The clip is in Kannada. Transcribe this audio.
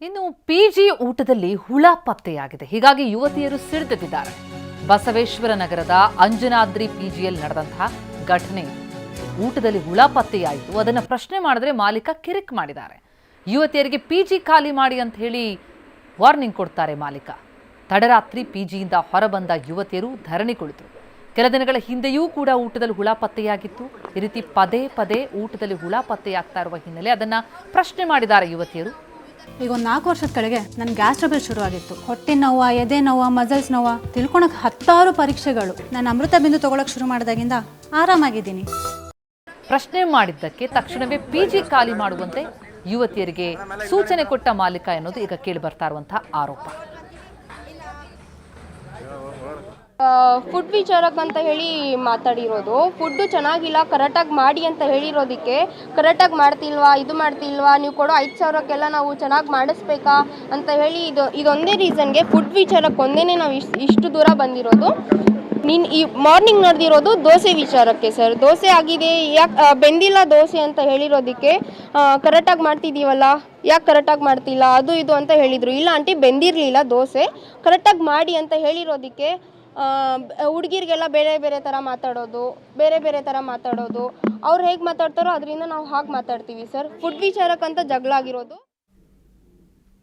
ಇನ್ನು ಪಿಜಿ ಊಟದಲ್ಲಿ ಹುಳ ಪತ್ತೆಯಾಗಿದೆ. ಹೀಗಾಗಿ ಯುವತಿಯರು ಸಿಡಿದೆದ್ದಿದ್ದಾರೆ. ಬಸವೇಶ್ವರ ನಗರದ ಅಂಜನಾದ್ರಿ ಪಿಜಿಯಲ್ಲಿ ನಡೆದಂತಹ ಘಟನೆ. ಊಟದಲ್ಲಿ ಹುಳ ಪತ್ತೆಯಾಯಿತು. ಅದನ್ನು ಪ್ರಶ್ನೆ ಮಾಡಿದ್ರೆ ಮಾಲೀಕ ಕಿರಿಕ್ ಮಾಡಿದ್ದಾರೆ. ಯುವತಿಯರಿಗೆ ಪಿಜಿ ಖಾಲಿ ಮಾಡಿ ಅಂತ ಹೇಳಿ ವಾರ್ನಿಂಗ್ ಕೊಡ್ತಾರೆ ಮಾಲೀಕ. ತಡರಾತ್ರಿ ಪಿಜಿಯಿಂದ ಹೊರಬಂದ ಯುವತಿಯರು ಧರಣಿ ಕುಳಿತರು. ಕೆಲ ದಿನಗಳ ಹಿಂದೆಯೂ ಕೂಡ ಊಟದಲ್ಲಿ ಹುಳ ಪತ್ತೆಯಾಗಿತ್ತು. ಈ ರೀತಿ ಪದೇ ಪದೇ ಊಟದಲ್ಲಿ ಹುಳ ಪತ್ತೆಯಾಗ್ತಾ ಇರುವ ಹಿನ್ನೆಲೆ ಅದನ್ನ ಪ್ರಶ್ನೆ ಮಾಡಿದ್ದಾರೆ ಯುವತಿಯರು. ಈಗ ಒಂದು 4 ವರ್ಷದ ಕೆಳಗೆ ನನ್ನ ಗ್ಯಾಸ್ ಟ್ರಬಲ್ ಶುರುವಾಗಿತ್ತು. ಹೊಟ್ಟೆ ನೋವು, ಎದೆ ನೋವು, ಮಸಲ್ಸ್ ನೋವು ತಿಳ್ಕೊಳಕ್ಕೆ 10 ಪರೀಕ್ಷೆಗಳು. ನಾನು ಅಮೃತ ಬಿಂದು ತಗೊಳಕ್ಕೆ ಶುರು ಮಾಡಿದಾಗಿಂದ ಆರಾಮಾಗಿದ್ದೀನಿ. ಪ್ರಶ್ನೆ ಮಾಡಿದ್ದಕ್ಕೆ ತಕ್ಷಣವೇ ಪಿಜಿ ಖಾಲಿ ಮಾಡುವಂತೆ ಯುವತಿಯರಿಗೆ ಸೂಚನೆ ಕೊಟ್ಟ ಮಾಲೀಕ ಎನ್ನುವುದು ಈಗ ಕೇಳಿ ಬರ್ತಾ ಇರುವಂತಹ ಆರೋಪ. ಫುಡ್ ವಿಚಾರಕ್ಕೆ ಅಂತ ಹೇಳಿ ಮಾತಾಡಿರೋದು. ಫುಡ್ಡು ಚೆನ್ನಾಗಿಲ್ಲ, ಕರೆಕ್ಟಾಗಿ ಮಾಡಿ ಅಂತ ಹೇಳಿರೋದಕ್ಕೆ ಕರೆಕ್ಟಾಗಿ ಮಾಡ್ತಿಲ್ವಾ, ಇದು ಮಾಡ್ತಿಲ್ವಾ, ನೀವು ಕೊಡೋ 5,000ಕ್ಕೆಲ್ಲ ನಾವು ಚೆನ್ನಾಗಿ ಮಾಡಿಸ್ಬೇಕಾ ಅಂತ ಹೇಳಿ ಇದೊಂದೇ ರೀಸನ್ಗೆ ಫುಡ್ ವಿಚಾರಕ್ಕೆ ಒಂದೇ ನಾವು ಇಷ್ಟು ದೂರ ಬಂದಿರೋದು. ಈ ಮಾರ್ನಿಂಗ್ ನಡೆದಿರೋದು ದೋಸೆ ವಿಚಾರಕ್ಕೆ ಸರ್. ದೋಸೆ ಆಗಿದೆ, ಯಾಕೆ ಬೆಂದಿಲ್ಲ ದೋಸೆ ಅಂತ ಹೇಳಿರೋದಕ್ಕೆ ಕರೆಕ್ಟಾಗಿ ಮಾಡ್ತಿದ್ದೀವಲ್ಲ, ಯಾಕೆ ಕರೆಕ್ಟಾಗಿ ಮಾಡ್ತಿಲ್ಲ, ಅದು ಇದು ಅಂತ ಹೇಳಿದರು. ಇಲ್ಲ ಆಂಟಿ ಬೆಂದಿರಲಿಲ್ಲ ದೋಸೆ, ಕರೆಕ್ಟಾಗಿ ಮಾಡಿ ಅಂತ ಹೇಳಿರೋದಕ್ಕೆ ಹುಡುಗಿರಿಗೆಲ್ಲ ಬೇರೆ ಬೇರೆ ಥರ ಮಾತಾಡೋದು, ಅವ್ರು ಹೇಗೆ ಮಾತಾಡ್ತಾರೋ ಅದರಿಂದ ನಾವು ಹಾಗೆ ಮಾತಾಡ್ತೀವಿ ಸರ್. ಫುಡ್ ವಿಚಾರಕ್ಕಂತ ಜಗಳ ಆಗಿರೋದು.